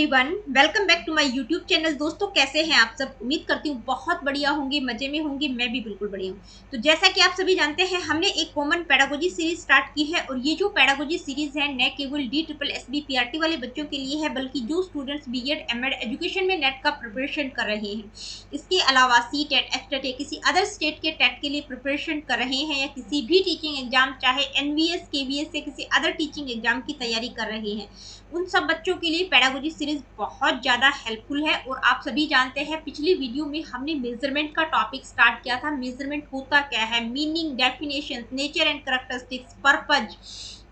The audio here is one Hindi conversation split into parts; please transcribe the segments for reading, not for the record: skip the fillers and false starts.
Everyone, welcome back to my YouTube channel. दोस्तों, कैसे हैं आप सब? उम्मीद करती हूँ बहुत बढ़िया होंगे, मजे में होंगे। मैं भी बिल्कुल बढ़िया हूँ। तो जैसा कि आप सभी जानते हैं, हमने एक कॉमन पेडागोजी सीरीज स्टार्ट की है और ये जो पेडागोजी सीरीज है न केवल DSSB PRT वाले बच्चों के लिए है, बल्कि जो स्टूडेंट्स B.Ed M.Ed एजुकेशन में नेट का प्रिपरेशन कर रहे हैं, इसके अलावा CTET एक्सटेट या किसी अदर स्टेट के टेट के लिए प्रिपरेशन कर रहे हैं, या किसी भी टीचिंग एग्जाम चाहे NVS KVS या किसी अदर टीचिंग एग्जाम की तैयारी कर रहे हैं, उन सब बच्चों के लिए पेडागोजी सीरीज बहुत ज़्यादा हेल्पफुल है। और आप सभी जानते हैं, पिछली वीडियो में हमने मेजरमेंट का टॉपिक स्टार्ट किया था। मेजरमेंट होता क्या है, meaning, definition, nature and characteristics, purpose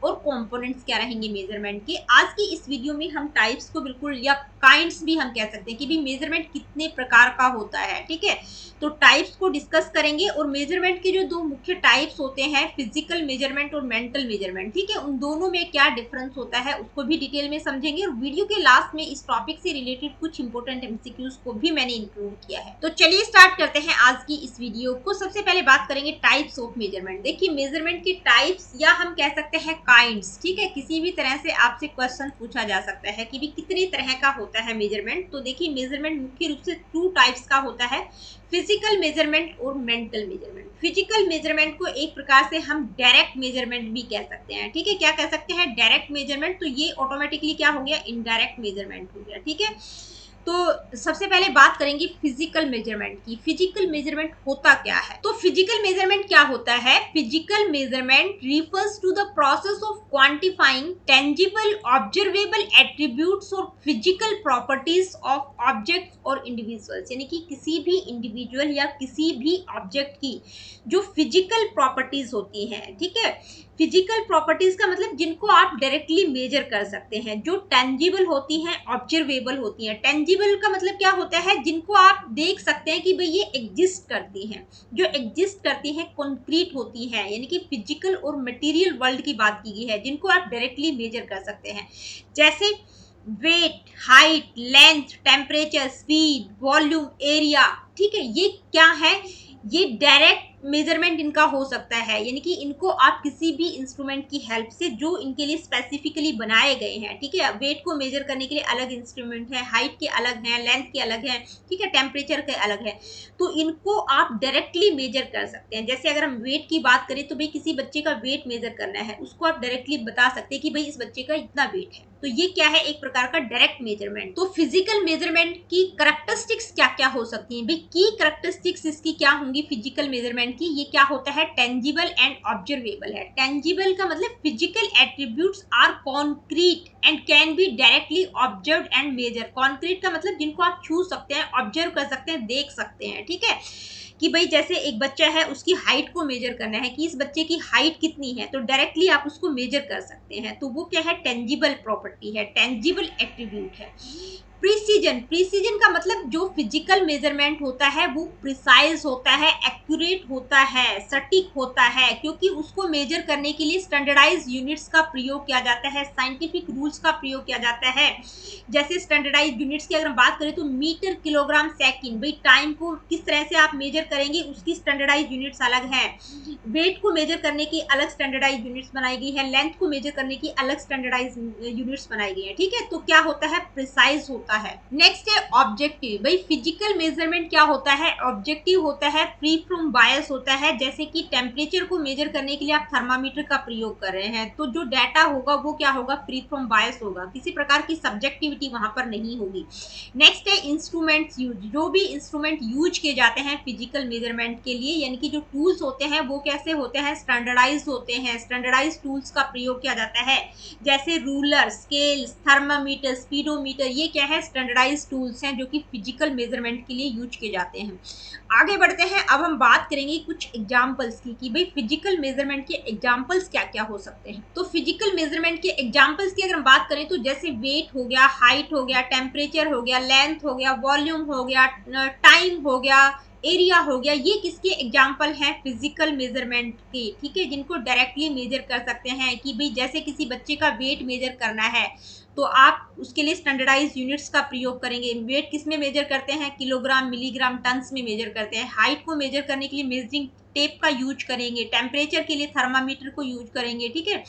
और कंपोनेंट्स क्या रहेंगे मेजरमेंट के। आज की इस वीडियो में हम टाइप्स को बिल्कुल, या काइंड्स भी हम कह सकते हैं कि भी मेजरमेंट कितने प्रकार का होता है, ठीक है। तो टाइप्स को डिस्कस करेंगे और मेजरमेंट के जो दो मुख्य टाइप्स होते हैं, फिजिकल मेजरमेंट और मेंटल मेजरमेंट, ठीक है, उन दोनों में क्या डिफरेंस होता है उसको भी डिटेल में समझेंगे। और वीडियो के लास्ट में इस टॉपिक से रिलेटेड कुछ इंपॉर्टेंट MCQs को भी मैंने इंक्लूड किया है। तो चलिए स्टार्ट करते हैं आज की इस वीडियो को। सबसे पहले बात करेंगे टाइप्स ऑफ मेजरमेंट। देखिए, मेजरमेंट की टाइप्स या हम कह सकते हैं काइंड्स, ठीक है। किसी भी तरह से आपसे क्वेश्चन पूछा जा सकता है कि भी कितनी तरह का होता है मेजरमेंट। तो देखिए, मेजरमेंट मुख्य रूप से 2 टाइप्स का होता है, फिजिकल मेजरमेंट और मेंटल मेजरमेंट। फिजिकल मेजरमेंट को एक प्रकार से हम डायरेक्ट मेजरमेंट भी कह सकते हैं, ठीक है। क्या कह सकते हैं? Direct measurement. तो ये ऑटोमेटिकली क्या हो गया? इनडायरेक्ट मेजरमेंट हो गया, ठीक है। तो सबसे पहले बात करेंगे फिजिकल मेजरमेंट की। फिजिकल मेजरमेंट होता क्या है? तो फिजिकल मेजरमेंट क्या होता है? Physical measurement refers to the process of quantifying tangible observable attributes और फिजिकल प्रॉपर्टीज ऑफ ऑब्जेक्ट्स और इंडिविजुअल्स। यानी कि किसी भी इंडिविजुअल या किसी भी ऑब्जेक्ट की जो फिजिकल प्रॉपर्टीज होती हैं, ठीक है। फिजिकल प्रॉपर्टीज का मतलब जिनको आप डायरेक्टली मेजर कर सकते हैं, जो टेंजिबल होती हैं, ऑब्जर्वेबल होती हैं। टेंजिबल का मतलब क्या होता है? जिनको आप देख सकते हैं कि भाई ये एग्जिस्ट करती हैं, जो एग्जिस्ट करती हैं, कॉन्क्रीट होती हैं, यानी कि फिजिकल और मटेरियल वर्ल्ड की बात की गई है, जिनको आप डायरेक्टली मेजर कर सकते हैं। जैसे weight, height, length, temperature, speed, volume, area, ठीक है। ये क्या है? ये डायरेक्ट मेजरमेंट इनका हो सकता है, यानी कि इनको आप किसी भी इंस्ट्रूमेंट की हेल्प से, जो इनके लिए स्पेसिफिकली बनाए गए हैं, ठीक है। वेट को मेजर करने के लिए अलग इंस्ट्रूमेंट है, हाइट के अलग हैं, लेंथ के अलग हैं, ठीक है, टेम्परेचर के अलग है। तो इनको आप डायरेक्टली मेजर कर सकते हैं। जैसे अगर हम वेट की बात करें तो भाई किसी बच्चे का वेट मेजर करना है, उसको आप डायरेक्टली बता सकते हैं कि भाई इस बच्चे का इतना वेट है। तो ये क्या है? एक प्रकार का डायरेक्ट मेजरमेंट। तो फिजिकल मेजरमेंट की करैक्टरिस्टिक्स क्या क्या हो सकती हैं? भाई की करैक्टरिस्टिक्स इसकी क्या होंगी फिजिकल मेजरमेंट की? ये क्या होता है? टेंजिबल एंड ऑब्जर्वेबल है। टेंजिबल का मतलब physical attributes are concrete and can be directly observed and measure. Concrete का मतलब जिनको आप छू सकते हैं, ऑब्जर्व कर सकते हैं, देख सकते हैं, ठीक है। कि भाई जैसे एक बच्चा है, उसकी हाइट को मेजर करना है कि इस बच्चे की हाइट कितनी है, तो डायरेक्टली आप उसको मेजर कर सकते हैं। तो वो क्या है? टेंजिबल प्रॉपर्टी है, टेंजिबल एट्रीब्यूट है। प्रिसीजन, प्रिसीजन का मतलब जो फिजिकल मेजरमेंट होता है वो प्रिसाइज होता है, एक्यूरेट होता है, सटीक होता है, क्योंकि उसको मेजर करने के लिए स्टैंडर्डाइज यूनिट्स का प्रयोग किया जाता है, साइंटिफिक रूल्स का प्रयोग किया जाता है। जैसे स्टैंडर्डाइज यूनिट्स की अगर हम बात करें तो मीटर, किलोग्राम, सेकंड। भाई टाइम को किस तरह से आप मेजर करेंगे, उसकी स्टैंडर्डाइज यूनिट्स अलग है। वेट को मेजर करने की अलग स्टैंडर्डाइज यूनिट्स बनाई गई है, लेंथ को मेजर करने की अलग स्टैंडर्डाइज यूनिट्स बनाई गई है, ठीक है। तो क्या होता है? प्रिसाइज होता है। नेक्स्ट है ऑब्जेक्टिव। भाई फिजिकल मेजरमेंट क्या होता है? ऑब्जेक्टिव होता है, फ्री फ्रॉम बायस होता है। जैसे कि टेम्परेचर को मेजर करने के लिए आप थर्मामीटर का प्रयोग कर रहे हैं, तो जो डाटा होगा वो क्या होगा? फ्री फ्रॉम बायस होगा, किसी प्रकार की सब्जेक्टिविटी वहां पर नहीं होगी। नेक्स्ट है इंस्ट्रूमेंट्स यूज। जो भी इंस्ट्रूमेंट यूज किए जाते हैं फिजिकल मेजरमेंट के लिए, यानी कि जो टूल्स होते हैं वो कैसे होते हैं? स्टैंडर्डाइज होते हैं। स्टैंडर्डाइज टूल्स का प्रयोग किया जाता है, जैसे रूलर, स्केल्स, थर्मामीटर, स्पीडोमीटर। ये क्या है? स्टैंडर्डाइज टूल्स हैं जो कि फिजिकल मेजरमेंट के लिए यूज किए जाते हैं। आगे बढ़ते हैं, अब हम बात करेंगे कुछ एग्जाम्पल्स की कि भाई फिजिकल मेजरमेंट के एग्जाम्पल्स क्या क्या हो सकते हैं। तो फिजिकल मेजरमेंट के एग्जाम्पल्स की अगर हम बात करें तो जैसे वेट हो गया, हाइट हो गया, टेम्परेचर हो गया, लेंथ हो गया, वॉल्यूम हो गया, टाइम हो गया, एरिया हो गया। ये किसके एग्जाम्पल हैं? फिजिकल मेजरमेंट के, ठीक है, जिनको डायरेक्टली मेजर कर सकते हैं। कि भाई जैसे किसी बच्चे का वेट मेजर करना है तो आप उसके लिए स्टैंडर्डाइज यूनिट्स का प्रयोग करेंगे। वेट किस में मेजर करते हैं? किलोग्राम, मिलीग्राम, टन्स में मेजर करते हैं। हाइट को मेजर करने के लिए मेजरिंग टेप का यूज करेंगे। टेम्परेचर के लिए थर्मामीटर को यूज करेंगे, ठीक है।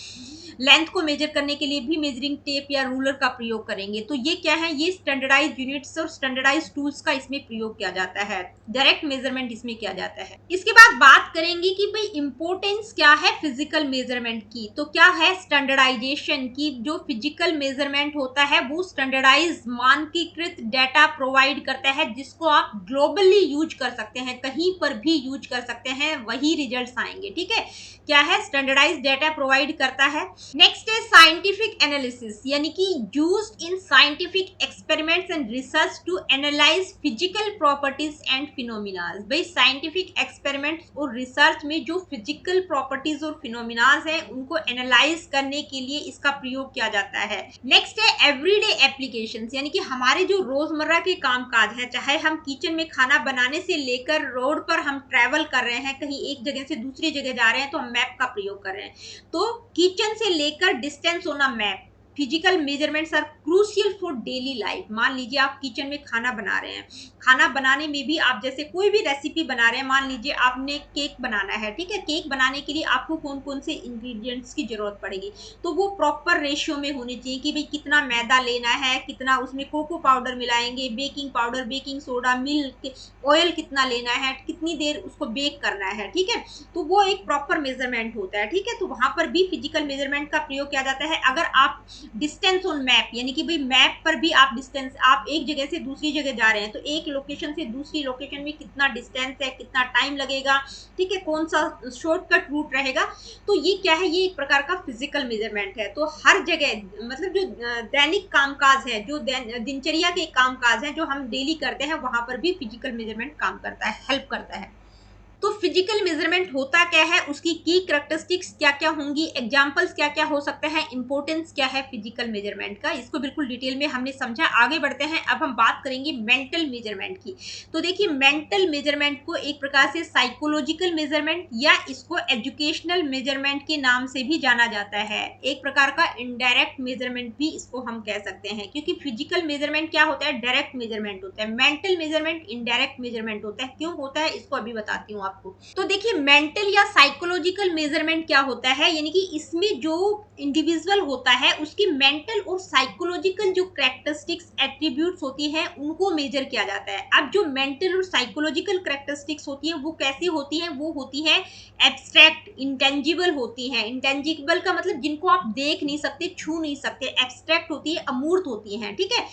लेंथ को मेजर करने के लिए भी मेजरिंग टेप या रूलर का प्रयोग करेंगे। तो ये क्या है, ये स्टैंडर्डाइज यूनिट्स और स्टैंडर्डाइज टूल्स का इसमें प्रयोग किया जाता है, डायरेक्ट मेजरमेंट इसमें किया जाता है। इसके बाद बात करेंगे कि भाई इंपॉर्टेंस क्या है फिजिकल मेजरमेंट की। तो क्या है स्टैंडर्डाइजेशन की, जो फिजिकल मेजरमेंट होता है वो स्टैंडर्डाइज मानकीकृत डेटा प्रोवाइड करता है, जिसको आप ग्लोबली यूज कर सकते हैं, कहीं पर भी यूज कर सकते हैं, वही रिजल्ट्स आएंगे। ठीक है, क्या है, स्टैंडर्डाइज डेटा प्रोवाइड करता है। नेक्स्ट है साइंटिफिक एनालिसिस, यानी कि used in scientific experiments and research to analyse physical properties and phenomena. भाई साइंटिफिक एक्सपेरिमेंट्स और रिसर्च में जो फिजिकल प्रॉपर्टीज और फिनोमिनाज है उनको एनालाइज करने के लिए इसका प्रयोग किया जाता है। नेक्स्ट है एवरीडे एप्लीकेशंस, यानी कि हमारे जो रोजमर्रा के कामकाज है, चाहे हम किचन में खाना बनाने से लेकर रोड पर हम ट्रैवल कर रहे हैं, कहीं एक जगह से दूसरी जगह जा रहे हैं तो हम मैप का प्रयोग कर रहे हैं। तो किचन से लेकर distance on a map, physical measurements are crucial for daily life. मान लीजिए आप किचन में खाना बना रहे हैं, खाना बनाने में भी आप जैसे कोई भी रेसिपी बना रहे हैं, मान लीजिए आपने केक बनाना है, ठीक है, केक बनाने के लिए आपको कौन कौन से इंग्रेडिएंट्स की जरूरत पड़ेगी, तो वो प्रॉपर रेशियो में होनी चाहिए कि भाई कितना मैदा लेना है, कितना उसमें कोको पाउडर मिलाएंगे, baking powder, baking soda, milk, oil कितना लेना है, कितनी देर उसको बेक करना है। ठीक है, तो वो एक प्रॉपर मेजरमेंट होता है। ठीक है, तो वहां पर भी फिजिकल मेजरमेंट का प्रयोग किया जाता है। अगर आप डिस्टेंस ऑन मैप, यानी कि भाई मैप पर भी आप डिस्टेंस, आप एक जगह से दूसरी जगह जा रहे हैं तो एक लोकेशन से दूसरी लोकेशन में कितना डिस्टेंस है, कितना टाइम लगेगा, ठीक है, कौन सा शॉर्टकट रूट रहेगा, तो ये क्या है, ये एक प्रकार का फिजिकल मेजरमेंट है। तो हर जगह मतलब जो दैनिक कामकाज है, जो दिनचर्या के कामकाज है जो हम डेली करते हैं, वहां पर भी फिजिकल मेजरमेंट काम करता है, हेल्प करता है। तो फिजिकल मेजरमेंट होता क्या है, उसकी की कैरेक्टरिस्टिक्स क्या क्या होंगी, एग्जांपल्स क्या क्या हो सकते हैं, इंपॉर्टेंस क्या है फिजिकल मेजरमेंट का, इसको बिल्कुल डिटेल में हमने समझा। आगे बढ़ते हैं, अब हम बात करेंगे मेंटल मेजरमेंट की। तो देखिए मेंटल मेजरमेंट को एक प्रकार से साइकोलॉजिकल मेजरमेंट या इसको एजुकेशनल मेजरमेंट के नाम से भी जाना जाता है। एक प्रकार का इनडायरेक्ट मेजरमेंट भी इसको हम कह सकते हैं, क्योंकि फिजिकल मेजरमेंट क्या होता है, डायरेक्ट मेजरमेंट होता है, मेंटल मेजरमेंट इनडायरेक्ट मेजरमेंट होता है। क्यों होता है इसको अभी बताती हूँ आपको। तो देखिए मेंटल या साइकोलॉजिकल मेजरमेंट क्या होता है, यानी कि इसमें जो इंडिविजुअल होता है उसकी मेंटल और साइकोलॉजिकल जो कैरेक्टरिस्टिक्स एट्रीब्यूट्स होती हैं उनको मेजर किया जाता है। अब जो मेंटल और साइकोलॉजिकल कैरेक्टरिस्टिक्स होती हैं वो कैसी होती हैं, वो होती है एब्स्ट्रैक्ट, इंटेंजिबल होती हैं। इंटेंजिबल का मतलब जिनको आप देख नहीं सकते, छू नहीं सकते, एब्स्ट्रैक्ट होती है, अमूर्त होती हैं। ठीक है,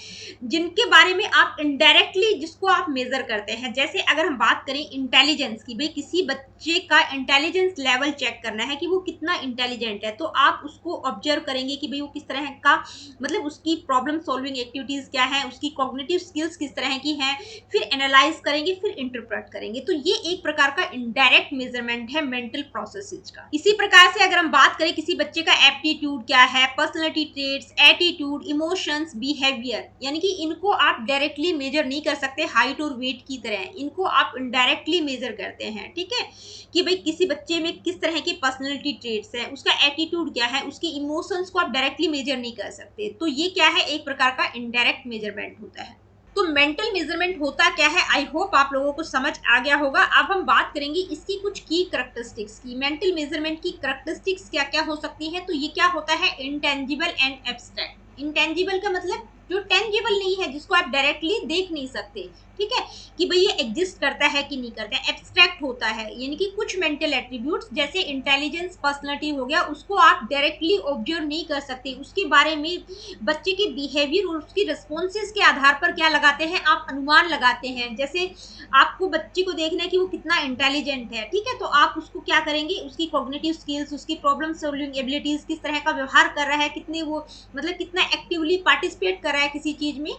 जिनके बारे में आप इनडायरेक्टली जिसको आप मेजर करते हैं। जैसे अगर हम बात करें इंटेलिजेंस की, भाई किसी बच्चे का इंटेलिजेंस लेवल चेक करना है कि वो कितना इंटेलिजेंट है, तो आप उसको ऑब्जर्व करेंगे कि भाई वो किस तरह का, मतलब उसकी प्रॉब्लम सॉल्विंग एक्टिविटीज क्या है, उसकी कॉग्निटिव स्किल्स किस तरह की हैं, फिर एनालाइज करेंगे, फिर इंटरप्रेट करेंगे। तो ये एक प्रकार का इनडायरेक्ट मेजरमेंट है मेंटल प्रोसेसेस का। इसी प्रकार से अगर हम बात करें किसी बच्चे का एप्टीट्यूड क्या है, personality traits, attitude, emotions, behaviour, यानी कि इनको आप डायरेक्टली मेजर नहीं कर सकते हाइट और वेट की तरह, इनको आप इनडायरेक्टली मेजर करते हैं। ठीक है, कि भाई किसी बच्चे में किस तरह की पर्सनैलिटी ट्रेट्स है, उसका एटीट्यूड क्या है, उसके इमोशंस को आप डायरेक्टली मेजर नहीं कर सकते। तो ये क्या है, एक प्रकार का इनडायरेक्ट मेजरमेंट होता है। तो मेंटल मेजरमेंट होता क्या है, आई होप आप लोगों को समझ आ गया होगा। अब हम बात करेंगे इसकी कुछ की कैरेक्टरिस्टिक्स की। मेंटल मेजरमेंट की कैरेक्टरिस्टिक्स क्या क्या हो सकती है, तो ये क्या होता है, इंटेंजिबल एंड एब्स्ट्रैक्ट। इंटेंजिबल का मतलब जो टेंजिबल नहीं है, जिसको आप डायरेक्टली देख नहीं सकते, ठीक है, कि भाई ये एग्जिस्ट करता है कि नहीं करता है। एब्स्ट्रैक्ट होता है, यानी कि कुछ मेंटल एट्रीब्यूट्स जैसे इंटेलिजेंस, पर्सनैलिटी हो गया, उसको आप डायरेक्टली ऑब्जर्व नहीं कर सकते, उसके बारे में बच्चे के बिहेवियर और उसकी रिस्पॉन्सेज के आधार पर क्या लगाते हैं, आप अनुमान लगाते हैं। जैसे आपको बच्चे को देखना है कि वो कितना इंटेलिजेंट है, ठीक है, तो आप उसको क्या करेंगे, उसकी कॉग्निटिव स्किल्स, उसकी प्रॉब्लम सॉल्विंग एबिलिटीज, किस तरह का व्यवहार कर रहा है, कितने वो मतलब कितना एक्टिवली पार्टिसिपेट कर रहा है किसी चीज में,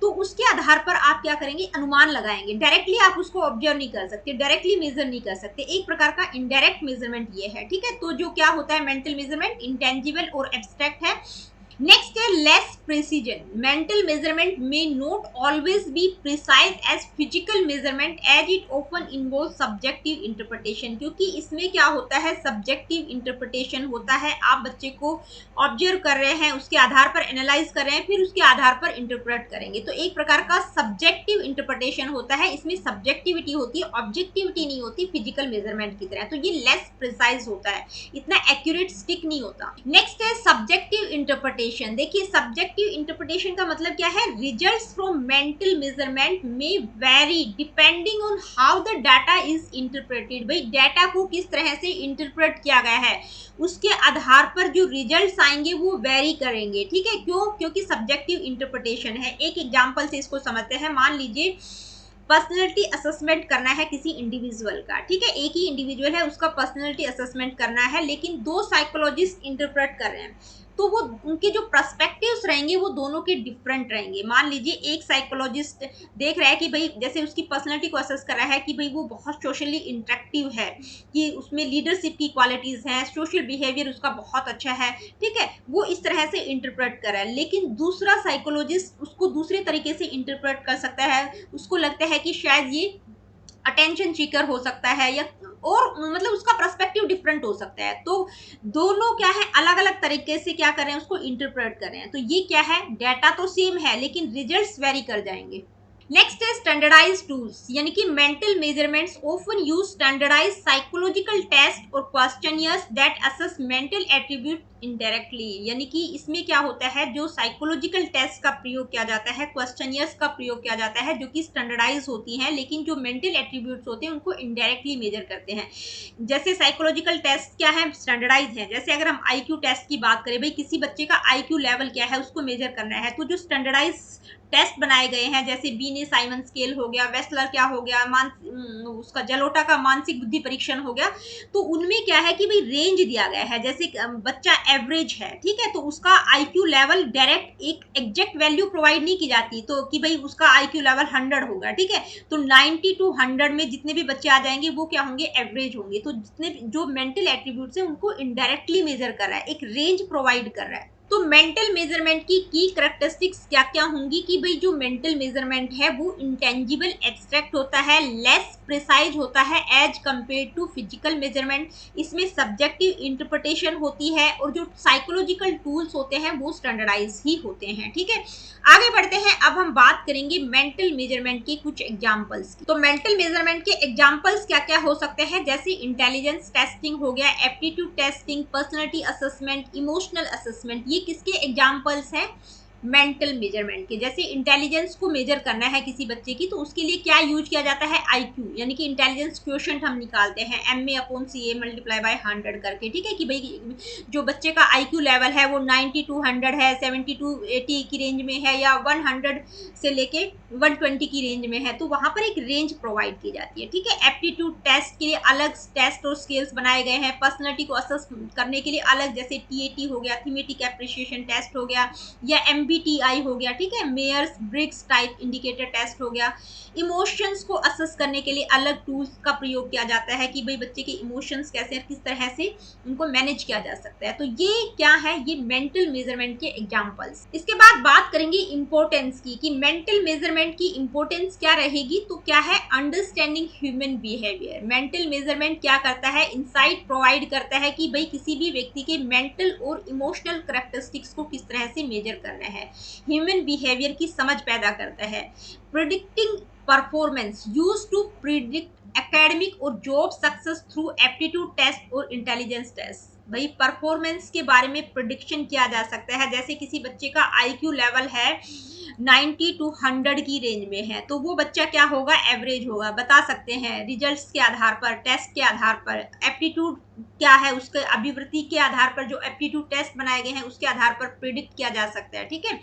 तो उसके आधार पर आप क्या करेंगे, अनुमान लगाएंगे। डायरेक्टली आप उसको ऑब्जर्व नहीं कर सकते, डायरेक्टली मेजर नहीं कर सकते। एक प्रकार का इनडायरेक्ट मेजरमेंट ये है। ठीक है, तो जो क्या होता है मेंटल मेजरमेंट, इंटेंजिबल और एब्स्ट्रैक्ट है। नेक्स्ट है less precision. Mental measurement may not always be precise as physical measurement as it often involve subjective interpretation. क्योंकि इसमें क्या होता है, सब्जेक्टिव इंटरप्रिटेशन होता है. आप बच्चे को ऑब्जर्व कर रहे हैं, उसके आधार पर एनालाइज कर रहे हैं, फिर उसके आधार पर इंटरप्रेट करेंगे. तो एक प्रकार का सब्जेक्टिव इंटरप्रिटेशन होता है. इसमें सब्जेक्टिविटी होती है, ऑब्जेक्टिविटी नहीं होती फिजिकल मेजरमेंट की तरह. तो ये लेस प्रिसाइज होता है, इतना एक्यूरेट स्टिक नहीं होता. नेक्स्ट है सब्जेक्टिव इंटरप्रिटेशन. देखिए सब्जेक्टिव इंटरप्रिटेशन का मतलब क्या है, रिजल्ट्स फ्रॉम मेंटल मेजरमेंट में very depending on how the data is interpreted. भाई डाटा को किस तरह से इंटरप्रेट किया गया है, उसके आधार पर जो रिजल्ट्स आएंगे वो वेरी करेंगे. ठीक है, क्यों? क्योंकि सब्जेक्टिव इंटरप्रिटेशन है. एक एग्जांपल से इसको समझते हैं. मान लीजिए पर्सनैलिटी असेसमेंट करना है किसी इंडिविजुअल का. ठीक है, एक ही इंडिविजुअल है, उसका पर्सनैलिटी असेसमेंट करना है, लेकिन दो साइकोलॉजिस्ट इंटरप्रेट कर रहे हैं. तो वो उनके जो पर्सपेक्टिव्स रहेंगे वो दोनों के डिफरेंट रहेंगे. मान लीजिए एक साइकोलॉजिस्ट देख रहा है कि भाई जैसे उसकी पर्सनैलिटी को असेस कर रहा है कि भाई वो बहुत सोशली इंटरेक्टिव है, कि उसमें लीडरशिप की क्वालिटीज हैं, सोशल बिहेवियर उसका बहुत अच्छा है. ठीक है, वो इस तरह से इंटरप्रेट कर रहा है. लेकिन दूसरा साइकोलॉजिस्ट उसको दूसरे तरीके से इंटरप्रेट कर सकता है. उसको लगता है कि शायद ये अटेंशन सीकर हो सकता है, या और मतलब उसका पर्सपेक्टिव डिफरेंट हो सकता है. तो दोनों क्या है, अलग अलग तरीके से क्या कर रहे हैं, उसको इंटरप्रेट कर रहे हैं. तो ये क्या है, डाटा तो सेम है लेकिन रिजल्ट्स वेरी कर जाएंगे. नेक्स्ट है स्टैंडर्डाइज टूल्स. यानी कि mental measurements often use standardise psychological test और questionnaires that assess mental attribute indirectly. यानी कि इसमें क्या होता है, जो साइकोलॉजिकल टेस्ट का प्रयोग किया जाता है, क्वेश्चनियर्स का प्रयोग किया जाता है, जो कि स्टैंडर्डाइज होती हैं, लेकिन जो मेंटल एट्रीब्यूट्स होते हैं उनको इनडायरेक्टली मेजर करते हैं. जैसे साइकोलॉजिकल टेस्ट क्या है, स्टैंडर्डाइज है. जैसे अगर हम आईक्यू टेस्ट की बात करें, भाई किसी बच्चे का आईक्यू लेवल क्या है उसको मेजर करना है, तो जो स्टैंडर्डाइज टेस्ट बनाए गए हैं, जैसे बीने साइमन स्केल हो गया, वेस्लर क्या हो गया, उसका जलोटा का मानसिक बुद्धि परीक्षण हो गया. तो उनमें क्या है कि भाई रेंज दिया गया है. जैसे बच्चा एवरेज है, ठीक है, तो उसका आईक्यू लेवल डायरेक्ट एक एग्जैक्ट वैल्यू प्रोवाइड नहीं की जाती, तो कि भाई उसका आईक्यू लेवल 100 होगा. ठीक है, तो 90 टू 100 में जितने भी बच्चे आ जाएंगे वो क्या होंगे, एवरेज होंगे. तो जितने जो मेंटल एट्रीब्यूट्स हैं उनको इनडायरेक्टली मेजर कर रहा है, एक रेंज प्रोवाइड कर रहा है. तो मेंटल मेजरमेंट की करेक्टरिस्टिक्स क्या क्या होंगी कि भाई जो मेंटल मेजरमेंट है वो इंटेंजिबल एब्स्ट्रैक्ट होता है, लेस प्रिसाइज होता है as compare to physical measurement. इसमें सब्जेक्टिव इंटरप्रिटेशन होती है, और जो साइकोलॉजिकल टूल्स होते हैं वो स्टैंडर्डाइज ही होते हैं. ठीक है, आगे बढ़ते हैं. अब हम बात करेंगे मेंटल मेजरमेंट के कुछ एग्जांपल्स की. तो मेंटल मेजरमेंट के एग्जांपल्स क्या क्या हो सकते हैं, जैसे इंटेलिजेंस टेस्टिंग हो गया, aptitude testing, personality assessment, emotional assessment. ये किसके एग्जांपल्स हैं, मेंटल मेजरमेंट के. जैसे इंटेलिजेंस को मेजर करना है किसी बच्चे की, तो उसके लिए क्या यूज किया जाता है, आईक्यू, यानी कि इंटेलिजेंस क्वोशंट हम निकालते हैं MA/CA मल्टीप्लाई बाय 100 करके. ठीक है, कि भाई जो बच्चे का आईक्यू लेवल है वो 90 टू 100 है, 70 टू 80 की रेंज में है, या 100 से लेके 120 की रेंज में है, तो वहां पर एक रेंज प्रोवाइड की जाती है. ठीक है, एप्टीट्यूड टेस्ट के लिए अलग टेस्ट और स्केल्स बनाए गए हैं, पर्सनैलिटी को असेस करने के लिए अलग, जैसे TAT हो गया, थीमेटिक एप्रिसिएशन टेस्ट हो गया, या MBTI हो गया. ठीक है, Myers Briggs type indicator test हो गया. इमोशंस को असेस करने के लिए अलग टूल्स का प्रयोग किया जाता है कि भाई बच्चे के इमोशंस कैसे, किस तरह से उनको मैनेज किया जा सकता है. तो ये क्या है, ये मेंटल मेजरमेंट के एग्जांपल्स. इसके बाद बात करेंगे इंपॉर्टेंस की, कि मेंटल मेजरमेंट की इंपॉर्टेंस क्या रहेगी. तो क्या है, understanding human behaviour. Mental measurement क्या करता है, इंसाइट प्रोवाइड करता है कि भाई किसी भी व्यक्ति के मेंटल और इमोशनल करेक्टरिस्टिक्स को किस तरह से मेजर करना है, ह्यूमन बिहेवियर की समझ पैदा करता है. Predicting performance use to predict academic और job success through aptitude test और इंटेलिजेंस टेस्ट. भाई परफॉर्मेंस के बारे में प्रिडिक्शन किया जा सकता है. जैसे किसी बच्चे का आईक्यू लेवल है 90 टू 100 की रेंज में है, तो वो बच्चा क्या होगा, एवरेज होगा, बता सकते हैं रिजल्ट्स के आधार पर, टेस्ट के आधार पर. एप्टीट्यूड क्या है, उसके अभिवृत्ति के आधार पर जो एप्टीट्यूड टेस्ट बनाए गए हैं उसके आधार पर प्रिडिक्ट किया जा सकता है. ठीक है,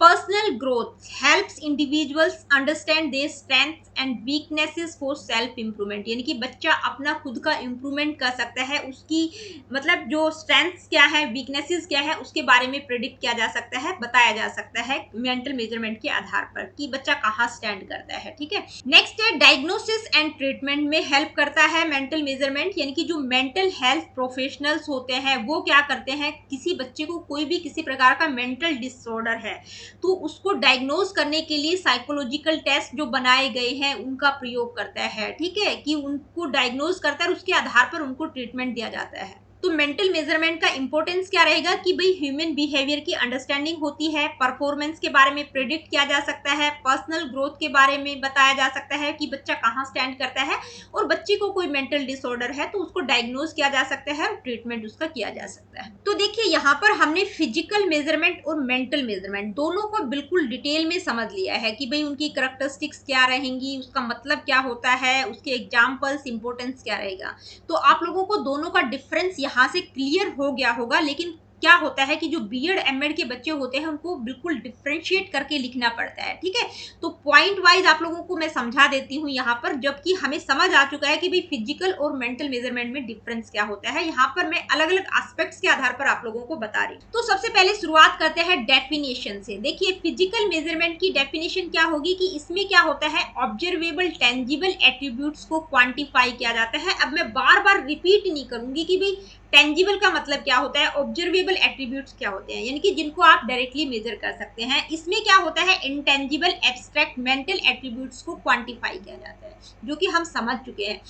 personal growth helps individuals understand their strengths and weaknesses for self improvement, यानी कि बच्चा अपना खुद का इंप्रूवमेंट कर सकता है, उसकी मतलब जो स्ट्रेंथ्स क्या है, वीकनेसेस क्या है, उसके बारे में प्रिडिक्ट किया जा सकता है, बताया जा सकता है मेंटल मेजरमेंट के आधार पर कि बच्चा कहाँ स्टैंड करता है। ठीक है, नेक्स्ट है डायग्नोसिस एंड ट्रीटमेंट में हेल्प करता है मेंटल मेजरमेंट, यानी कि जो मेंटल हेल्थ प्रोफेशनल्स होते हैं वो क्या करते हैं, किसी बच्चे को कोई भी किसी प्रकार का मेंटल डिसऑर्डर है तो उसको डायग्नोज करने के लिए साइकोलॉजिकल टेस्ट जो बनाए गए हैं उनका प्रयोग करता है। ठीक है, कि उनको डायग्नोज करता है और उसके आधार पर उनको ट्रीटमेंट दिया जाता है। तो मेंटल मेजरमेंट का इंपॉर्टेंस क्या रहेगा कि भाई ह्यूमन बिहेवियर की अंडरस्टैंडिंग होती है, परफॉर्मेंस के बारे में प्रिडिक्ट किया जा सकता है, पर्सनल ग्रोथ के बारे में बताया जा सकता है कि बच्चा कहाँ स्टैंड करता है, और बच्चे को कोई मेंटल डिसऑर्डर है तो उसको डायग्नोज किया जा सकता है और ट्रीटमेंट उसका किया जा सकता है। तो देखिए यहाँ पर हमने फिजिकल मेजरमेंट और मेंटल मेजरमेंट दोनों को बिल्कुल डिटेल में समझ लिया है कि भाई उनकी करैक्टरिस्टिक्स क्या रहेंगी, उसका मतलब क्या होता है, उसके एग्जाम्पल्स इंपॉर्टेंस क्या रहेगा। तो आप लोगों को दोनों का डिफरेंस यहाँ से क्लियर हो गया होगा, लेकिन क्या होता है कि जो बीएड एमएड के बच्चे होते हैं उनको बिल्कुल डिफरेंशिएट करके लिखना पड़ता है। ठीक है, तो पॉइंट वाइज आप लोगों को मैं समझा देती हूँ यहाँ पर, जबकि हमें समझ आ चुका है कि भाई फिजिकल और मेंटल मेजरमेंट में डिफरेंस क्या होता है। यहाँ पर मैं अलग अलग एस्पेक्ट्स के आधार पर आप लोगों को बता रही हूँ। तो सबसे पहले शुरुआत करते हैं डेफिनेशन से। देखिए फिजिकल मेजरमेंट की डेफिनेशन क्या होगी कि इसमें क्या होता है, ऑब्जर्वेबल टेंजिबल एट्रीब्यूट्स को क्वांटिफाई किया जाता है। अब मैं बार बार रिपीट नहीं करूंगी कि भाई टेंजिबल का मतलब क्या होता है, ऑब्जर्वेबल एट्रीब्यूट्स क्या होते हैं, यानी कि जिनको आप डायरेक्टली मेजर कर सकते हैं। इसमें क्या होता है, इंटेंजिबल एब्स्ट्रैक्ट मेंटल एट्रीब्यूट्स को क्वांटिफाई किया जाता है, जो कि हम समझ चुके हैं।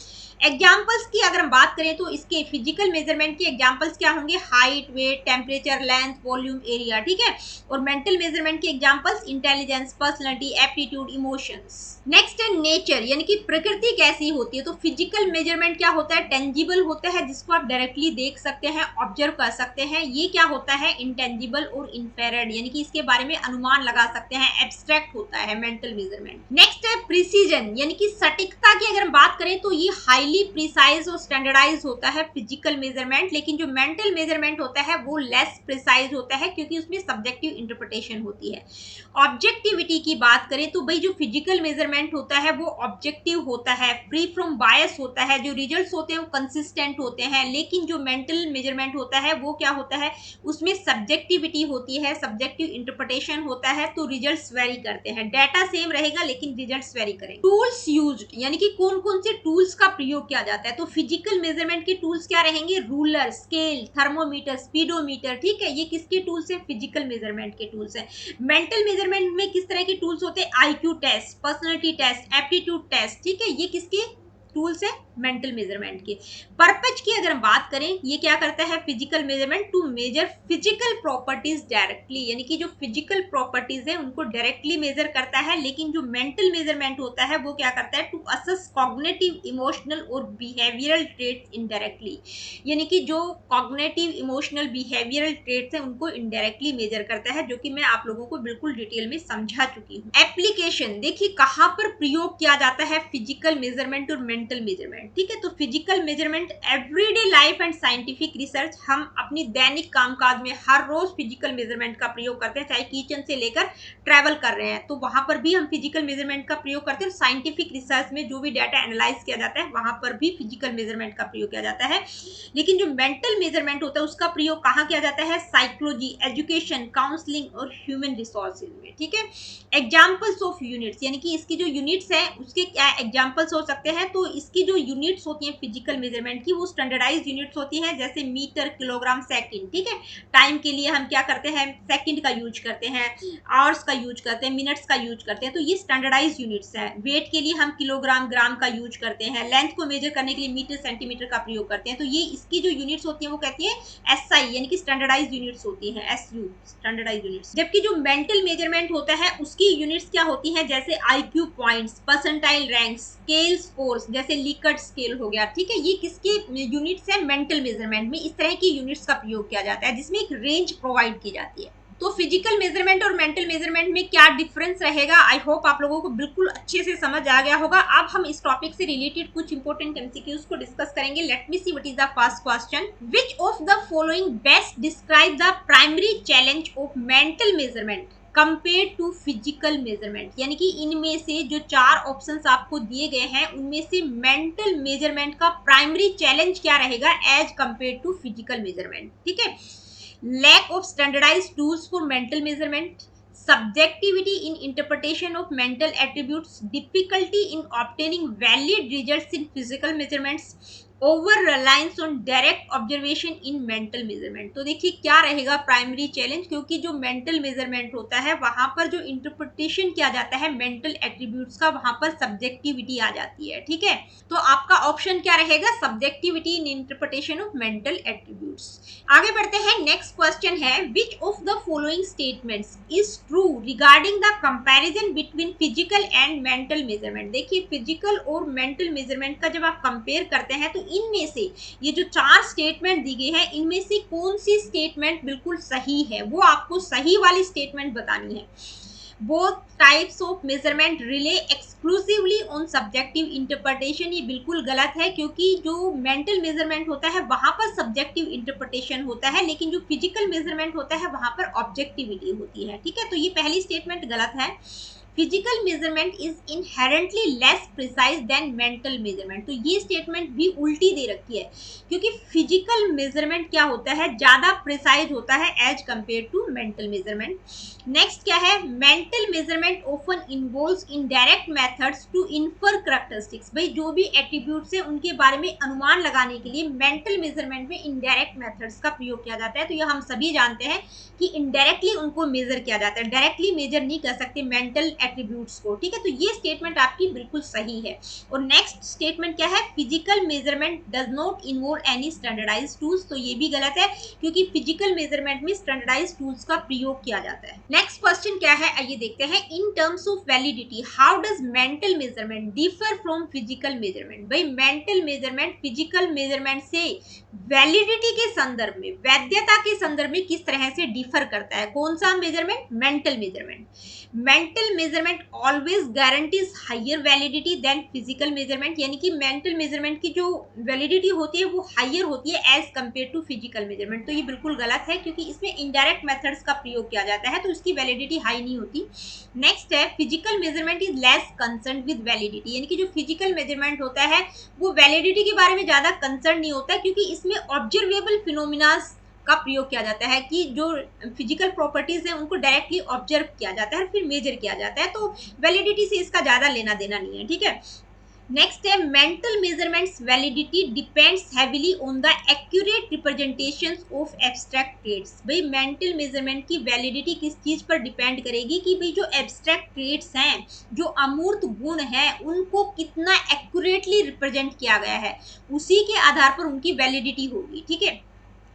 एग्जाम्पल्स की अगर हम बात करें तो इसके फिजिकल मेजरमेंट के एग्जाम्पल्स क्या होंगे, height, weight, temperature, length, volume, area. ठीक है, और मेंटल मेजरमेंट के examples intelligence, personality, aptitude, emotions. Next है नेचर, यानी कि प्रकृति कैसी होती है। तो फिजिकल मेजरमेंट क्या होता है, टेंजिबल होता है, जिसको आप डायरेक्टली देख सकते हैं, ऑब्जर्व कर सकते हैं। ये क्या होता है, इंटेंजिबल और इन्फेरेड, यानी कि इसके बारे में अनुमान लगा सकते हैं, एब्स्ट्रैक्ट होता है मेंटल मेजरमेंट। नेक्स्ट है प्रिसीजन, यानी कि सटीकता की अगर हम बात करें तो ये हाईली प्रिसाइज और स्टैंडर्डाइज होता है फिजिकल मेजरमेंट, लेकिन जो मेंटल मेजरमेंट होता है वो लेस प्रिसाइज होता है, क्योंकि उसमें सब्जेक्टिव इंटरप्रिटेशन होती है। ऑब्जेक्टिविटी की बात करें तो भाई जो फिजिकल मेजरमेंट होता है वो ऑब्जेक्टिव होता है, फ्री फ्रॉम बायस होता है, जो रिजल्ट्स होते हैं वो कंसिस्टेंट होते हैं। लेकिन जो मेंटल मेजरमेंट होता है वो क्या होता है, उसमें सब्जेक्टिविटी होती है, सब्जेक्टिव इंटरप्रिटेशन होता है, तो रिजल्ट्स वेरी करते हैं। डाटा सेम रहेगा लेकिन रिजल्ट्स वेरी करेंगे। टूल्स यूज्ड, यानी कि कौन कौन से टूल्स का प्रयोग किया जाता है। तो फिजिकल मेजरमेंट के टूल्स क्या रहेंगे, रूलर, स्केल, थर्मोमीटर, स्पीडोमीटर। ठीक है, ये किसके टूल्स है, फिजिकल मेजरमेंट के टूल्स है। मेंटल मेजरमेंट में किस तरह के टूल्स होते हैं, IQ test, personality test, aptitude test. ठीक है, ये किसके टूल्स है, मेंटल मेजरमेंट के। पर्पज की अगर हम बात करें, ये क्या करता है physical measurement, to measure physical properties directly, यानी कि जो फिजिकल प्रॉपर्टीज है उनको डायरेक्टली मेजर करता है। लेकिन जो मेंटल मेजरमेंट होता है वो क्या करता है, टू असेस कॉग्निटिव, इमोशनल और बिहेवियरल ट्रेट्स इनडायरेक्टली, यानी कि जो कॉग्निटिव, इमोशनल, बिहेवियरल ट्रेट्स है उनको इनडायरेक्टली मेजर करता है, जो कि मैं आप लोगों को बिल्कुल डिटेल में समझा चुकी हूँ। एप्लीकेशन, देखिए कहाँ पर प्रयोग किया जाता है फिजिकल मेजरमेंट और मेंटल मेजरमेंट। ठीक है, तो physical measurement everyday life and scientific research, हम अपनी दैनिक कामकाज में हर रोज फिजिकल मेजरमेंट का प्रयोग करते हैं, चाहे किचन से लेकर ट्रैवल कर रहे हैं तो वहां पर भी हम फिजिकल मेजरमेंट का प्रयोग करते हैं। साइंटिफिक रिसर्च में जो भी डाटा एनालाइज किया जाता है वहां पर भी फिजिकल मेजरमेंट का प्रयोग किया जाता है। लेकिन जो मेंटल मेजरमेंट होता है उसका प्रयोग कहाँ किया जाता है, साइकोलॉजी, एजुकेशन, काउंसलिंग और ह्यूमन रिसोर्सेज में। ठीक है, एग्जाम्पल्स ऑफ यूनिट्स, यानी कि इसकी जो यूनिट्स है उसके क्या एग्जाम्पल्स हो सकते हैं। तो इसकी जो यूनिट्स होती हैं फिजिकल मेजरमेंट की वो स्टैंडर्डाइज यूनिट्स होती हैं, जैसे मीटर, किलोग्राम, सेकंड। ठीक है, टाइम के लिए हम क्या करते हैं, सेकंड का यूज करते हैं, आवर्स का यूज करते हैं, मिनट्स का यूज करते हैं, तो ये स्टैंडर्डाइज यूनिट्स है। वेट के लिए हम किलोग्राम, ग्राम का यूज करते हैं। लेंथ को मेजर करने के लिए मीटर, सेंटीमीटर का प्रयोग करते हैं। तो ये इसकी जो यूनिट्स होती हैं वो कहती है एसआई, यानी कि स्टैंडर्डाइज यूनिट्स होती हैं, एसयू, स्टैंडर्डाइज यूनिट्स। जबकि जो मेंटल मेजरमेंट होता है उसकी यूनिट्स क्या होती हैं, जैसे IQ points, percentile ranks, scale scores, जैसे लिकर्ट स्केल हो गया। ठीक है, ये किसके यूनिट्स है, मेंटल मेजरमेंट में इस तरह की यूनिट्स का प्रयोग किया जाता है, जिसमें एक रेंज प्रोवाइड की जाती है। तो फिजिकल मेजरमेंट और मेंटल मेजरमेंट में क्या डिफरेंस रहेगा, आई होप आप लोगों को बिल्कुल अच्छे से समझ आ गया होगा। अब हम इस टॉपिक से रिलेटेड कुछ इंपॉर्टेंट एमसीक्यूज को डिस्कस करेंगे। Let me see what is the first question, which of the following best describe the primary challenge of mental measurement. Compare to physical measurement, यानी कि इनमें से जो 4 ऑप्शंस आपको दिए गए हैं उनमें से मेंटल मेजरमेंट का प्राइमरी चैलेंज क्या रहेगा as compare to physical measurement. ठीक है, lack of standardised tools for mental measurement, subjectivity in interpretation of mental attributes, difficulty in obtaining valid results in physical measurements, over reliance on direct observation in mental measurement। तो देखिए क्या रहेगा प्राइमरी चैलेंज, क्योंकि जो मेंटल मेजरमेंट होता है वहां पर जो इंटरप्रिटेशन किया जाता है मेंटल एट्रीब्यूट्स का, वहां पर सब्जेक्टिविटी आ जाती है। ठीक है, तो आपका ऑप्शन क्या रहेगा, subjectivity in interpretation of mental attributes. आगे बढ़ते हैं, नेक्स्ट क्वेश्चन है which of the following statements is true regarding the comparison between physical and mental measurement. देखिए फिजिकल और मेंटल मेजरमेंट का जब आप कंपेयर करते हैं तो इनमें से ये जो 4 स्टेटमेंट दी गई है इनमें से कौन सी स्टेटमेंट बिल्कुल सही है, वो आपको सही वाली स्टेटमेंट बतानी है। Both types of measurement relay exclusively on subjective interpretation, ये बिल्कुल गलत है, क्योंकि जो मेंटल मेजरमेंट होता है वहां पर सब्जेक्टिव इंटरप्रिटेशन होता है, लेकिन जो फिजिकल मेजरमेंट होता है वहां पर ऑब्जेक्टिविटी होती है। ठीक है, तो ये पहली स्टेटमेंट गलत है। Physical measurement is inherently less precise than mental measurement, तो ये स्टेटमेंट भी उल्टी दे रखी है, क्योंकि फिजिकल मेजरमेंट क्या होता है, ज्यादा प्रिसाइज होता है as compare to mental measurement. Next क्या है, mental measurement often involves indirect methods to infer characteristics. भाई जो भी एट्रीब्यूट्स है उनके बारे में अनुमान लगाने के लिए मेंटल मेजरमेंट में इनडायरेक्ट मेथड्स का प्रयोग किया जाता है। तो ये हम सभी जानते हैं कि इनडायरेक्टली उनको मेजर किया जाता है, डायरेक्टली मेजर नहीं कर सकते मेंटल एट्रीब्यूट्स को। ठीक है, तो ये स्टेटमेंट आपकी बिल्कुल सही है। और नेक्स्ट स्टेटमेंट क्या है, physical measurement does not involve any standardised tools, तो ये भी गलत है, क्योंकि फिजिकल मेजरमेंट में स्टैंडर्डाइज्ड टूल्स का प्रयोग किया जाता है। नेक्स्ट क्वेश्चन क्या है, आइए देखते हैं। In terms of validity how does mental measurement differ from physical measurement. भाई मेंटल मेजरमेंट फिजिकल मेजरमेंट से वैलिडिटी के संदर्भ में, वैधता के संदर्भ में किस तरह से डिफर करता है, कौन सा measurement, mental measurement. Mental measurement always guarantees higher validity than physical measurement, यानी कि मेंटल मेजरमेंट की जो वैलिडिटी होती है वो हायर होती है as compare to physical measurement. तो ये बिल्कुल गलत है, क्योंकि इसमें इनडायरेक्ट मेथड्स का प्रयोग किया जाता है तो इसकी वैलिडिटी हाई नहीं होती। नेक्स्ट है, physical measurement is less concern with validity, यानी कि जो फिजिकल मेजरमेंट होता है वो वैलिडिटी के बारे में ज्यादा कंसर्न नहीं होता, क्योंकि इसमें ऑब्जर्वेबल फिनोमिनास का प्रयोग किया जाता है कि जो फिजिकल प्रॉपर्टीज है उनको डायरेक्टली ऑब्जर्व किया जाता है और फिर मेजर किया जाता है, तो वैलिडिटी से इसका ज्यादा लेना देना नहीं है। ठीक है, नेक्स्ट है, mental measurements validity depends heavily on the accurate representations of abstract traits. भाई मेंटल मेजरमेंट की वैलिडिटी किस चीज पर डिपेंड करेगी कि भाई जो एब्स्ट्रैक्ट ट्रेट्स हैं, जो अमूर्त गुण हैं, उनको कितना एक्यूरेटली रिप्रेजेंट किया गया है, उसी के आधार पर उनकी वैलिडिटी होगी। ठीक है,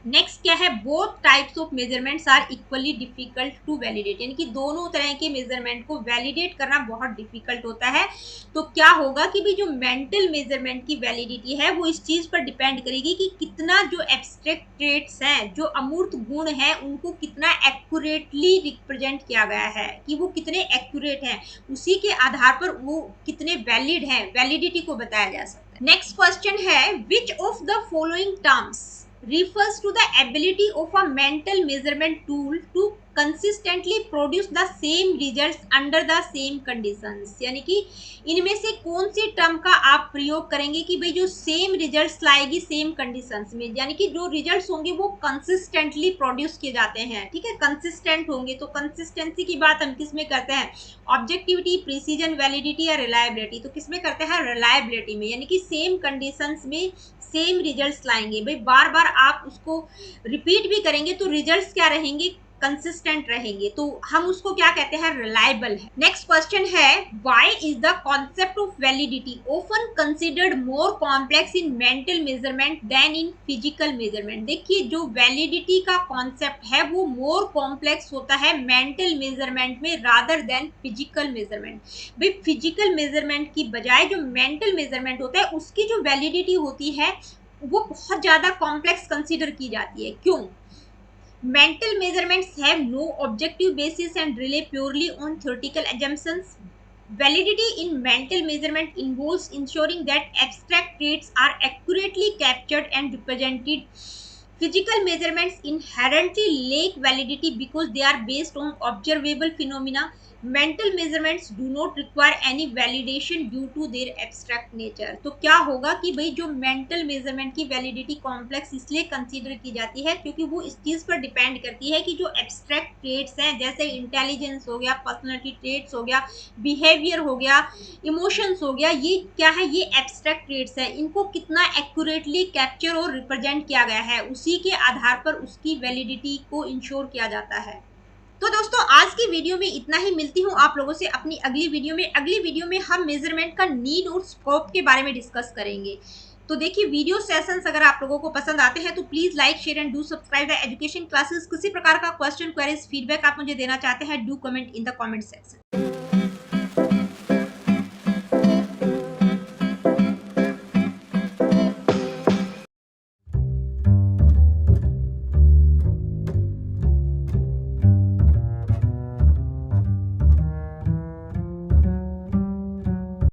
नेक्स्ट क्या है, both types of measurements are equally difficult to validate, यानी कि दोनों तरह के मेजरमेंट को वैलिडेट करना बहुत डिफिकल्ट होता है। तो क्या होगा कि भाई जो मेंटल मेजरमेंट की वैलिडिटी है वो इस चीज पर डिपेंड करेगी कि कितना जो एब्स्ट्रैक्ट ट्रेट्स हैं, जो अमूर्त गुण हैं, उनको कितना एक्यूरेटली रिप्रेजेंट किया गया है, कि वो कितने एक्यूरेट हैं, उसी के आधार पर वो कितने वैलिड हैं, वैलिडिटी को बताया जा सकता है। नेक्स्ट क्वेश्चन है, which of the following terms refers to the ability of a mental measurement tool to consistently produce the same results under the same conditions, यानी कि इनमें से कौन सी टर्म का आप प्रयोग करेंगे कि भाई जो सेम रिजल्ट्स लाएगी सेम कंडीशंस में, यानी कि जो रिजल्ट्स होंगे वो कंसिस्टेंटली प्रोड्यूस किए जाते हैं। ठीक है, कंसिस्टेंट होंगे, तो कंसिस्टेंसी की बात हम किस में करते हैं, ऑब्जेक्टिविटी, प्रिसीजन, वैलिडिटी या रिलायबिलिटी। तो किस में करते हैं, रिलायबिलिटी में, यानी कि सेम कंडीशंस में सेम रिजल्ट्स लाएंगे। भाई बार बार आप उसको रिपीट भी करेंगे तो रिजल्ट्स क्या रहेंगे, कंसिस्टेंट रहेंगे, तो हम उसको क्या कहते हैं, रिलायबल है। नेक्स्ट क्वेश्चन है, why is the concept of validity often considered more complex in mental measurement than in physical measurement. देखिए जो वैलिडिटी का कॉन्सेप्ट है वो मोर कॉम्प्लेक्स होता है मेंटल मेजरमेंट में रादर देन फिजिकल मेजरमेंट। भाई फिजिकल मेजरमेंट की बजाय जो मेंटल मेजरमेंट होता है उसकी जो वैलिडिटी होती है वो बहुत ज्यादा कॉम्प्लेक्स कंसीडर की जाती है। क्यों, mental measurements have no objective basis and rely purely on theoretical assumptions. Validity in mental measurement involves ensuring that abstract traits are accurately captured and represented Physical measurements inherently lack validity because they are based on observable phenomena. Mental measurements do not require any validation due to their abstract nature. तो क्या होगा कि भाई जो मेंटल मेजरमेंट की वैलिडिटी कॉम्प्लेक्स इसलिए कंसीडर की जाती है क्योंकि वो इस चीज पर डिपेंड करती है कि जो एब्स्ट्रैक्ट ट्रेट्स हैं जैसे इंटेलिजेंस हो गया, पर्सनालिटी ट्रेट्स हो गया, बिहेवियर हो गया, इमोशंस हो गया, ये क्या है, ये एब्स्ट्रैक्ट ट्रेट्स है, इनको कितना एक्यूरेटली कैप्चर और रिप्रेजेंट किया गया है उसी के आधार पर उसकी वैलिडिटी को इंश्योर किया जाता है। तो दोस्तों आज की वीडियो में इतना ही, मिलती हूँ आप लोगों से अपनी अगली वीडियो में। अगली वीडियो में हम मेजरमेंट का नीड और स्कोप के बारे में डिस्कस करेंगे। तो देखिए वीडियो सेशंस अगर आप लोगों को पसंद आते हैं तो please like share and do subscribe the education classes. किसी प्रकार का क्वेश्चन क्वेरीज फीडबैक आप मुझे देना चाहते हैं, do comment in the comment section.